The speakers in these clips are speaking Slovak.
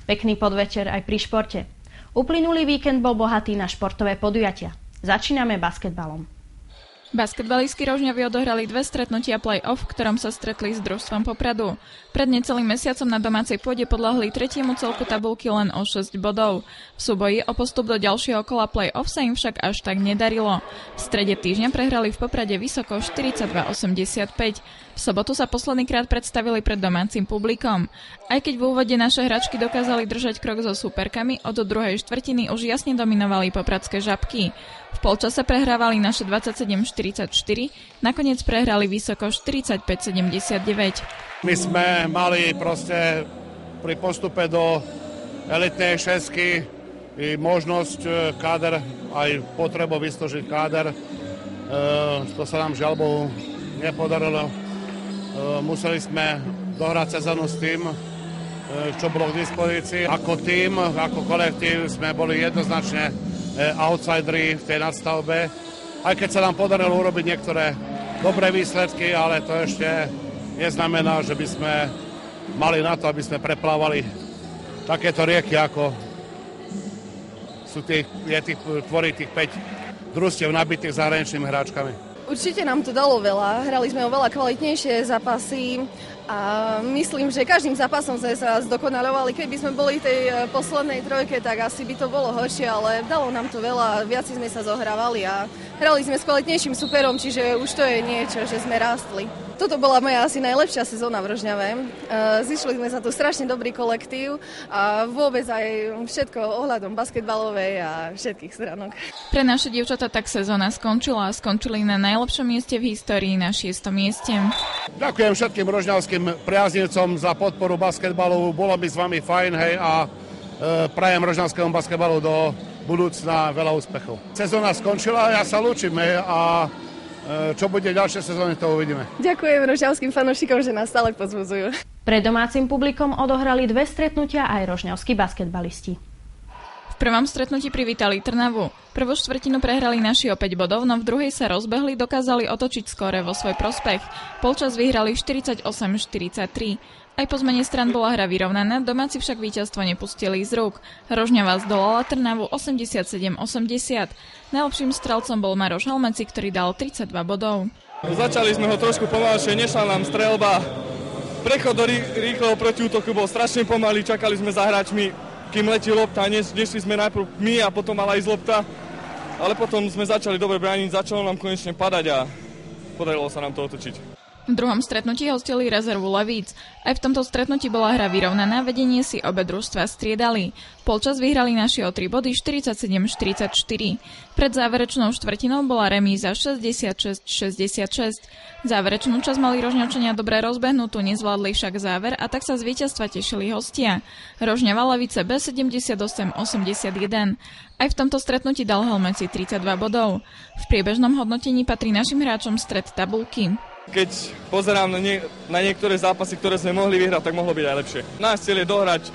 Pekný podvečer aj pri športe. Uplynulý víkend bol bohatý na športové podujatia. Začíname basketbalom. Basketbalistky Rožňavy odohrali 2 stretnutia play-off, v ktorom sa stretli s družstvom Popradu. Pred necelým mesiacom na domácej pôde podľahli tretiemu celku tabulky len o 6 bodov. V súboji o postup do ďalšieho kola play-off sa im však až tak nedarilo. V strede týždňa prehrali v Poprade vysoko 42-85. V sobotu sa posledný krát predstavili pred domácim publikom. Aj keď v úvode naše hráčky dokázali držať krok so súperkami, od druhej štvrtiny už jasne dominovali popradské žabky. V polčase prehrávali naše 27-44, nakoniec prehrali vysoko 45-79. My sme mali proste pri postupe do elitnej šesky i možnosť káder, aj potrebu vystúžiť káder. To sa nám žiaľ Bohu nepodarilo. Museli sme dohrať sezónu s tým, čo bolo k dispozícii. Ako tým, ako kolektív sme boli jednoznačne outsideri v tej nadstavbe. Aj keď sa nám podarilo urobiť niektoré dobré výsledky, ale to ešte neznamená, že by sme mali na to, aby sme preplávali takéto rieky, ako tvorí tých 5 družstiev nabitých zahraničnými hráčkami. Určite nám to dalo veľa. Hrali sme oveľa kvalitnejšie zápasy a myslím, že každým zápasom sme sa zdokonaľovali. Keby sme boli v tej poslednej trojke, tak asi by to bolo horšie, ale dalo nám to veľa. Viac sme sa zohrávali a hrali sme s kvalitnejším superom, čiže už to je niečo, že sme rástli. Toto bola moja asi najlepšia sezóna v Rožňave. Zišli sme sa tu strašne dobrý kolektív a vôbec aj všetko ohľadom basketbalovej a všetkých stránok. Pre naše dievčatá tak sezóna skončila a skončili na najlepšom mieste v histórii, na 6. mieste. Ďakujem všetkým rožňavským priaznivcom za podporu basketbalu. Bolo by s vami fajn, hej, a prajem rožňavskému basketbalu do budúcna veľa úspechov. Sezóna skončila, ja sa lúčim, hej, a čo bude ďalšie sezóny, to uvidíme. Ďakujem rožňavským fanúšikom, že nás stále pozbudzujú. Pred domácim publikom odohrali 2 stretnutia aj rožňavskí basketbalisti. V prvom stretnutí privítali Trnavu. Prvú štvrtinu prehrali naši o 5 bodov, no v druhej sa rozbehli, dokázali otočiť skóre vo svoj prospech. Polčas vyhrali 48-43. Aj po zmene strán bola hra vyrovnaná, domáci však víťazstvo nepustili z rúk. Rožňava zdolala Trnavu 87-80. Najlepším strelcom bol Maroš Halmeci, ktorý dal 32 bodov. Začali sme ho trošku pomalšie, nešla nám streľba. Prechod do rýchleho protiútoku bol strašne pomalý, čakali sme za hráčmi, kým letí lopta, nešli sme najprv my a potom mala ísť lopta. Ale potom sme začali dobre brániť, začalo nám konečne padať a podarilo sa nám to otočiť. V druhom stretnutí hostili rezervu Levíc. Aj v tomto stretnutí bola hra vyrovnaná, vedenie si obe družstva striedali. Polčas vyhrali naši o 3 body 47-44. Pred záverečnou štvrtinou bola remíza 66-66. Záverečnú časť mali Rožňavčania dobre rozbehnutú, nezvládli však záver a tak sa z víťazstva tešili hostia. Rožňava Levice B 78-81. Aj v tomto stretnutí dal Helmeci 32 bodov. V priebežnom hodnotení patrí našim hráčom stred tabulky. Keď pozerám na niektoré zápasy, ktoré sme mohli vyhrať, tak mohlo byť aj lepšie. Náš cieľ je dohrať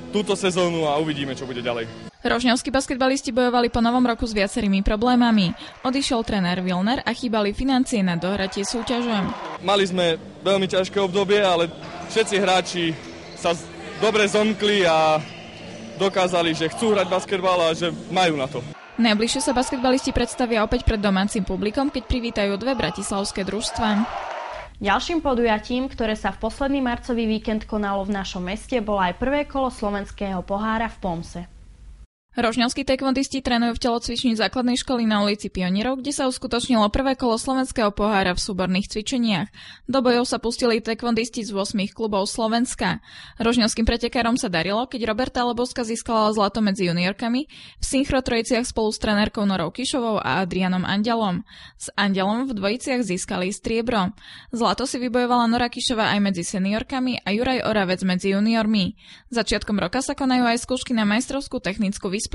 túto sezónu a uvidíme, čo bude ďalej. Rožňavskí basketbalisti bojovali po novom roku s viacerými problémami. Odišiel tréner Wilner a chýbali financie na dohratie súťaže. Mali sme veľmi ťažké obdobie, ale všetci hráči sa dobre zomkli a dokázali, že chcú hrať basketbal a že majú na to. Najbližšie sa basketbalisti predstavia opäť pred domácim publikom, keď privítajú 2 bratislavské družstvá. Ďalším podujatím, ktoré sa v posledný marcový víkend konalo v našom meste, bolo aj prvé kolo slovenského pohára v Pomse. Rožňavskí taekwondisti trénujú v telocvični základnej školy na ulici Pionierov, kde sa uskutočnilo prvé kolo slovenského pohára v súborných cvičeniach. Do bojov sa pustili taekwondisti z 8 klubov Slovenska. Rožňavským pretekárom sa darilo, keď Roberta Lebovská získala zlato medzi juniorkami, v synchrotrojiciach spolu s trenérkou Norou Kišovou a Adrianom Andelom. S Andelom v dvojiciach získali striebro. Zlato si vybojovala Nora Kišová aj medzi seniorkami a Juraj Oravec medzi juniormi. Začiatkom roka sa konajú aj skúšky na majstrovskú technickú vyspelosť.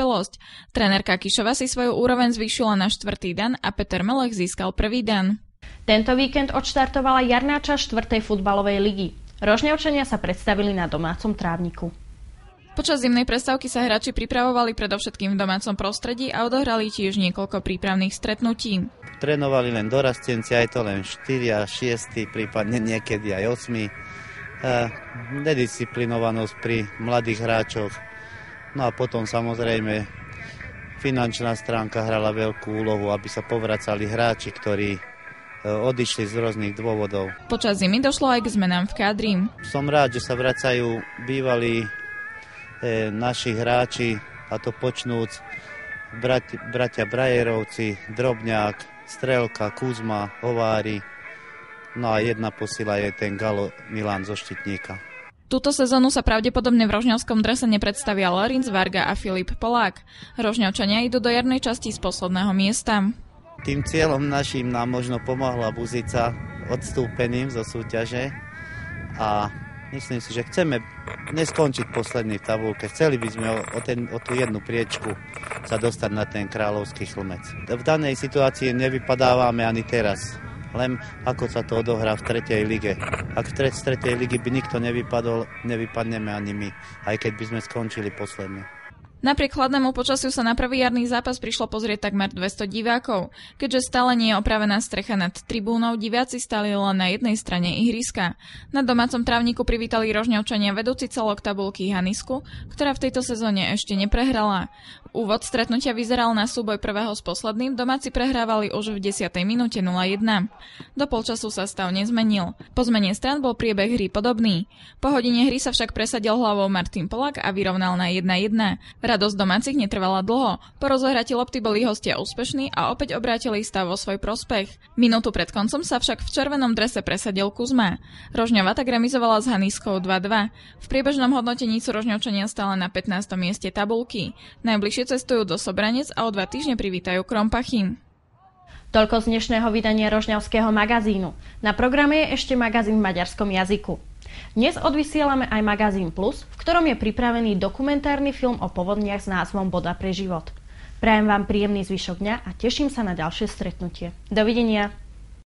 Trénerka Kišova si svoju úroveň zvýšila na 4. dan a Peter Melech získal 1. dan. Tento víkend odštartovala jarná časť 4. futbalovej ligy. Rožňavčania sa predstavili na domácom trávniku. Počas zimnej prestávky sa hráči pripravovali predovšetkým v domácom prostredí a odohrali tiež niekoľko prípravných stretnutí. Trénovali len dorastenci, aj to len 4 a 6, prípadne niekedy aj 8. nedisciplinovanosť pri mladých hráčoch. No a potom samozrejme finančná stránka hrala veľkú úlohu, aby sa povracali hráči, ktorí odišli z rôznych dôvodov. Počas zimy došlo aj k zmenám v kádri. Som rád, že sa vracajú bývalí naši hráči, a to počnúc bratia Brajerovci, Drobňák, Strelka, Kuzma, Hovári. No a jedna posila je ten Galo Milan zo Štitníka. Túto sezónu sa pravdepodobne v rožňavskom drese nepredstavia Lorinc Varga a Filip Polák. Rožňavčania idú do jarnej časti z posledného miesta. Tým cieľom naším nám možno pomohla Buzica odstúpením zo súťaže a myslím si, že chceme neskončiť posledný v tabulke. Chceli by sme o tú jednu priečku sa dostať na ten kráľovský chlmec. V danej situácii nevypadávame ani teraz, len ako sa to odohrá v 3. lige. Ak z 3. ligy by nikto nevypadol, nevypadneme ani my, aj keď by sme skončili posledne. Napriek chladnému počasiu sa na prvý jarný zápas prišlo pozrieť takmer 200 divákov. Keďže stále nie je opravená strecha nad tribúnou, diváci stáli len na jednej strane ihriska. Na domácom trávniku privítali Rožňavčania vedúci celok tabulky Hanisku, ktorá v tejto sezóne ešte neprehrala. Úvod stretnutia vyzeral na súboj prvého s posledným, domáci prehrávali už v 10. minúte 0-1. Do polčasu sa stav nezmenil. Po zmene strán bol priebeh hry podobný. Po hodine hry sa však presadil hlavou Martin Polák a vyrovnal na 1-1. Radosť domácich netrvala dlho. Po rozohratí lopty boli hostia úspešní a opäť obrátili stav vo svoj prospech. Minútu pred koncom sa však v červenom drese presadil Kuzma. Rožňava tak remizovala s Haniskou 2-2. V priebežnom hodnotení sú Rožňavčania stále na 15. mieste tabulky. Najbližšie cestujú do Sobranec a o 2 týždne privítajú Krompachy. Toľko z dnešného vydania Rožňavského magazínu. Na programe je ešte magazín v maďarskom jazyku. Dnes odvysielame aj magazín Plus, v ktorom je pripravený dokumentárny film o povodniach s názvom Voda pre život. Prajem vám príjemný zvyšok dňa a teším sa na ďalšie stretnutie. Dovidenia.